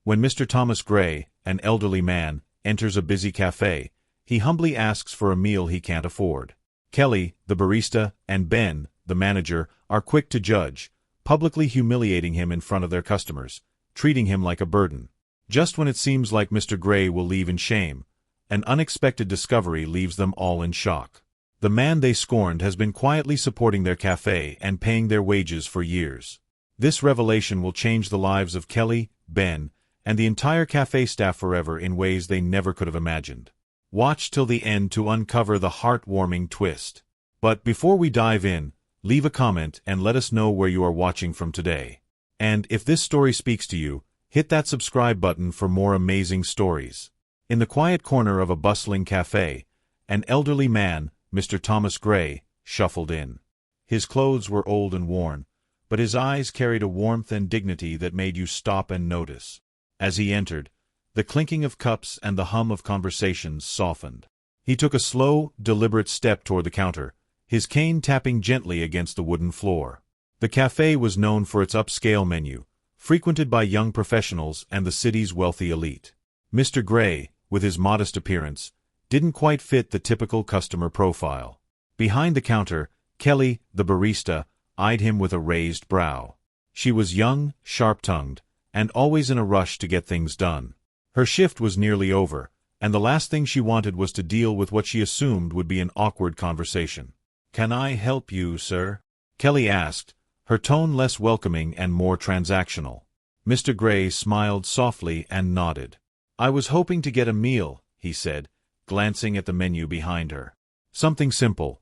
When Mr. Thomas Gray, an elderly man, enters a busy café, he humbly asks for a meal he can't afford. Kelly, the barista, and Ben, the manager, are quick to judge, publicly humiliating him in front of their customers, treating him like a burden. Just when it seems like Mr. Gray will leave in shame, an unexpected discovery leaves them all in shock. The man they scorned has been quietly supporting their café and paying their wages for years. This revelation will change the lives of Kelly, Ben, and the entire café staff forever in ways they never could have imagined. Watch till the end to uncover the heartwarming twist. But before we dive in, leave a comment and let us know where you are watching from today. And if this story speaks to you, hit that subscribe button for more amazing stories. In the quiet corner of a bustling café, an elderly man, Mr. Thomas Gray, shuffled in. His clothes were old and worn, but his eyes carried a warmth and dignity that made you stop and notice. As he entered, the clinking of cups and the hum of conversations softened. He took a slow, deliberate step toward the counter, his cane tapping gently against the wooden floor. The café was known for its upscale menu, frequented by young professionals and the city's wealthy elite. Mr. Gray, with his modest appearance, didn't quite fit the typical customer profile. Behind the counter, Kelly, the barista, eyed him with a raised brow. She was young, sharp-tongued, and always in a rush to get things done. Her shift was nearly over, and the last thing she wanted was to deal with what she assumed would be an awkward conversation. "Can I help you, sir?" Kelly asked, her tone less welcoming and more transactional. Mr. Gray smiled softly and nodded. "I was hoping to get a meal," he said, glancing at the menu behind her. "Something simple.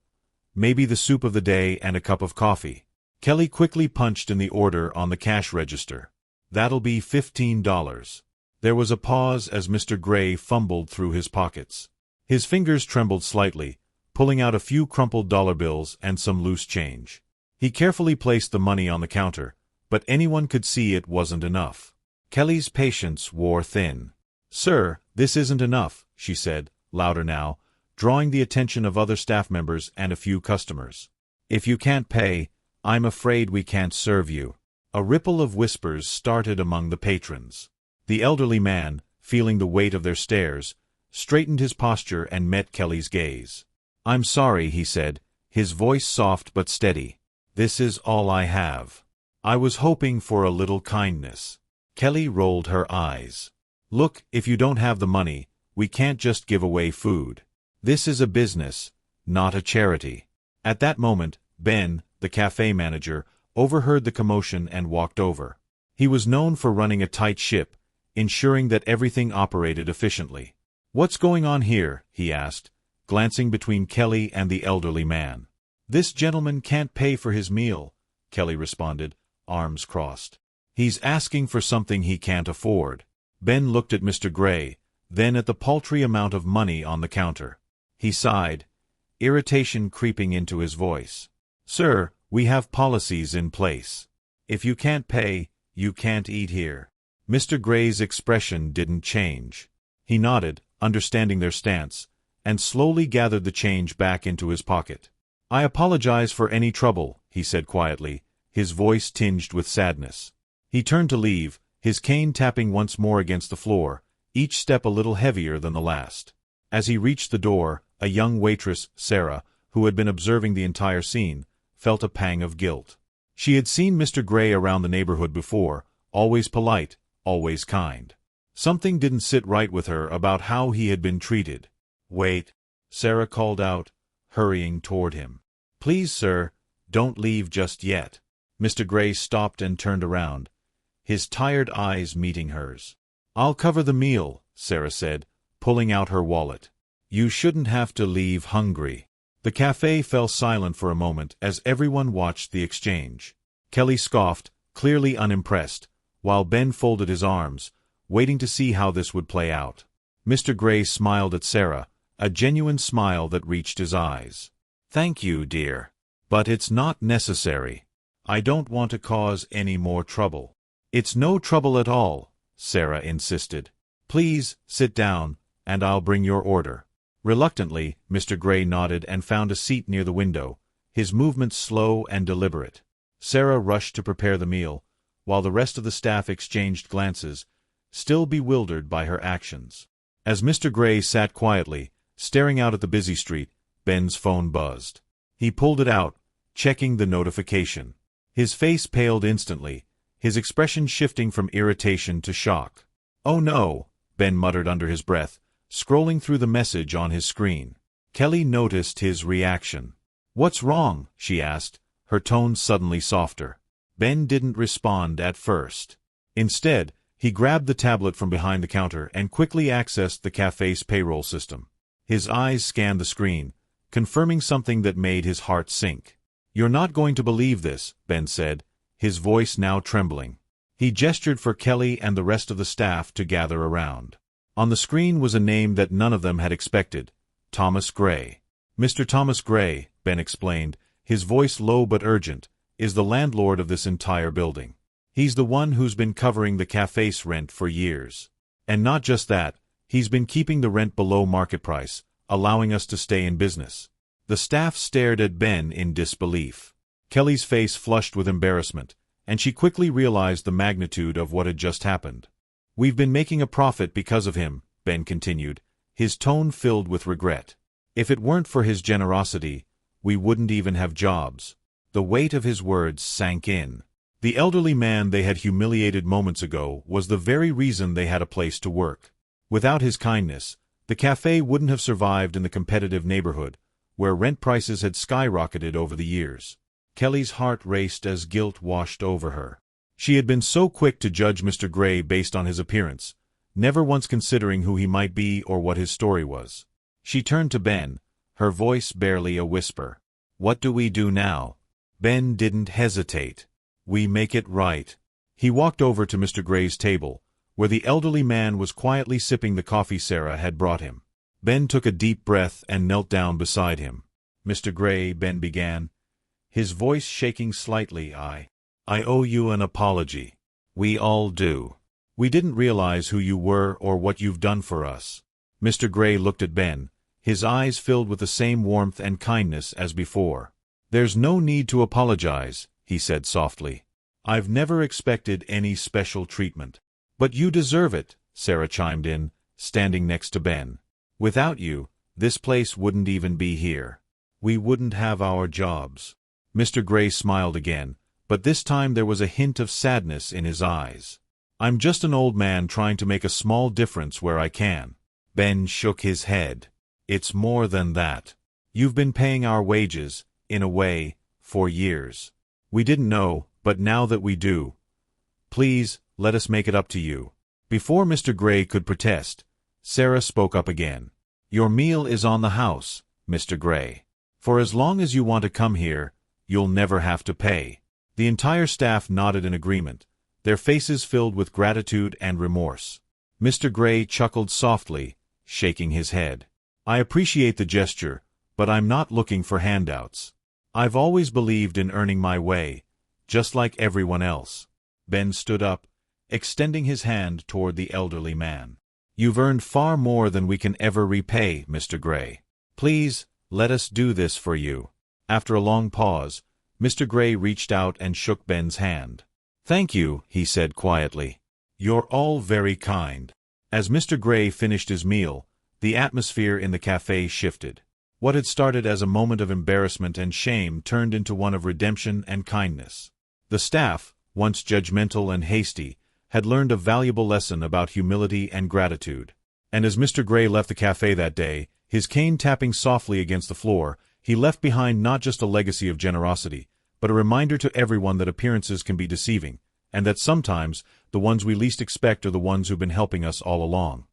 Maybe the soup of the day and a cup of coffee." Kelly quickly punched in the order on the cash register. "That'll be $15. There was a pause as Mr. Gray fumbled through his pockets. His fingers trembled slightly, pulling out a few crumpled dollar bills and some loose change. He carefully placed the money on the counter, but anyone could see it wasn't enough. Kelly's patience wore thin. "Sir, this isn't enough," she said, louder now, drawing the attention of other staff members and a few customers. "If you can't pay, I'm afraid we can't serve you." A ripple of whispers started among the patrons. The elderly man, feeling the weight of their stares, straightened his posture and met Kelly's gaze. "I'm sorry," he said, his voice soft but steady. "This is all I have. I was hoping for a little kindness." Kelly rolled her eyes. "Look, if you don't have the money, we can't just give away food. This is a business, not a charity." At that moment, Ben, the café manager, overheard the commotion and walked over. He was known for running a tight ship, ensuring that everything operated efficiently. "What's going on here?" he asked, glancing between Kelly and the elderly man. "This gentleman can't pay for his meal," Kelly responded, arms crossed. "He's asking for something he can't afford." Ben looked at Mr. Gray, then at the paltry amount of money on the counter. He sighed, irritation creeping into his voice. "Sir, we have policies in place. If you can't pay, you can't eat here." Mr. Gray's expression didn't change. He nodded, understanding their stance, and slowly gathered the change back into his pocket. "I apologize for any trouble," he said quietly, his voice tinged with sadness. He turned to leave, his cane tapping once more against the floor, each step a little heavier than the last. As he reached the door, a young waitress, Sarah, who had been observing the entire scene, felt a pang of guilt. She had seen Mr. Gray around the neighborhood before, always polite, always kind. Something didn't sit right with her about how he had been treated. "Wait," Sarah called out, hurrying toward him. "Please, sir, don't leave just yet." Mr. Gray stopped and turned around, his tired eyes meeting hers. "I'll cover the meal," Sarah said, pulling out her wallet. "You shouldn't have to leave hungry." The café fell silent for a moment as everyone watched the exchange. Kelly scoffed, clearly unimpressed, while Ben folded his arms, waiting to see how this would play out. Mr. Gray smiled at Sarah, a genuine smile that reached his eyes. "Thank you, dear. But it's not necessary. I don't want to cause any more trouble." "It's no trouble at all," Sarah insisted. "Please, sit down, and I'll bring your order." Reluctantly, Mr. Gray nodded and found a seat near the window, his movements slow and deliberate. Sarah rushed to prepare the meal, while the rest of the staff exchanged glances, still bewildered by her actions. As Mr. Gray sat quietly, staring out at the busy street, Ben's phone buzzed. He pulled it out, checking the notification. His face paled instantly, his expression shifting from irritation to shock. "Oh no," Ben muttered under his breath, scrolling through the message on his screen. Kelly noticed his reaction. "What's wrong?" she asked, her tone suddenly softer. Ben didn't respond at first. Instead, he grabbed the tablet from behind the counter and quickly accessed the café's payroll system. His eyes scanned the screen, confirming something that made his heart sink. "You're not going to believe this," Ben said, his voice now trembling. He gestured for Kelly and the rest of the staff to gather around. On the screen was a name that none of them had expected: Thomas Gray. "Mr. Thomas Gray," Ben explained, his voice low but urgent, "is the landlord of this entire building. He's the one who's been covering the café's rent for years. And not just that, he's been keeping the rent below market price, allowing us to stay in business." The staff stared at Ben in disbelief. Kelly's face flushed with embarrassment, and she quickly realized the magnitude of what had just happened. "We've been making a profit because of him," Ben continued, his tone filled with regret. "If it weren't for his generosity, we wouldn't even have jobs." The weight of his words sank in. The elderly man they had humiliated moments ago was the very reason they had a place to work. Without his kindness, the café wouldn't have survived in the competitive neighborhood, where rent prices had skyrocketed over the years. Kelly's heart raced as guilt washed over her. She had been so quick to judge Mr. Gray based on his appearance, never once considering who he might be or what his story was. She turned to Ben, her voice barely a whisper. "What do we do now?" Ben didn't hesitate. "We make it right." He walked over to Mr. Gray's table, where the elderly man was quietly sipping the coffee Sarah had brought him. Ben took a deep breath and knelt down beside him. "Mr. Gray," Ben began, his voice shaking slightly, I owe you an apology. We all do. We didn't realize who you were or what you've done for us." Mr. Gray looked at Ben, his eyes filled with the same warmth and kindness as before. "There's no need to apologize," he said softly. "I've never expected any special treatment." "But you deserve it," Sarah chimed in, standing next to Ben. "Without you, this place wouldn't even be here. We wouldn't have our jobs." Mr. Gray smiled again, but this time there was a hint of sadness in his eyes. "I'm just an old man trying to make a small difference where I can." Ben shook his head. "It's more than that. You've been paying our wages, in a way, for years. We didn't know, but now that we do, please, let us make it up to you." Before Mr. Gray could protest, Sarah spoke up again. "Your meal is on the house, Mr. Gray. For as long as you want to come here, you'll never have to pay." The entire staff nodded in agreement, their faces filled with gratitude and remorse. Mr. Gray chuckled softly, shaking his head. "I appreciate the gesture, but I'm not looking for handouts. I've always believed in earning my way, just like everyone else." Ben stood up, extending his hand toward the elderly man. "You've earned far more than we can ever repay, Mr. Gray. Please, let us do this for you." After a long pause, Mr. Gray reached out and shook Ben's hand. "Thank you," he said quietly. "You're all very kind." As Mr. Gray finished his meal, the atmosphere in the café shifted. What had started as a moment of embarrassment and shame turned into one of redemption and kindness. The staff, once judgmental and hasty, had learned a valuable lesson about humility and gratitude. And as Mr. Gray left the café that day, his cane tapping softly against the floor, he left behind not just a legacy of generosity, but a reminder to everyone that appearances can be deceiving, and that sometimes the ones we least expect are the ones who've been helping us all along.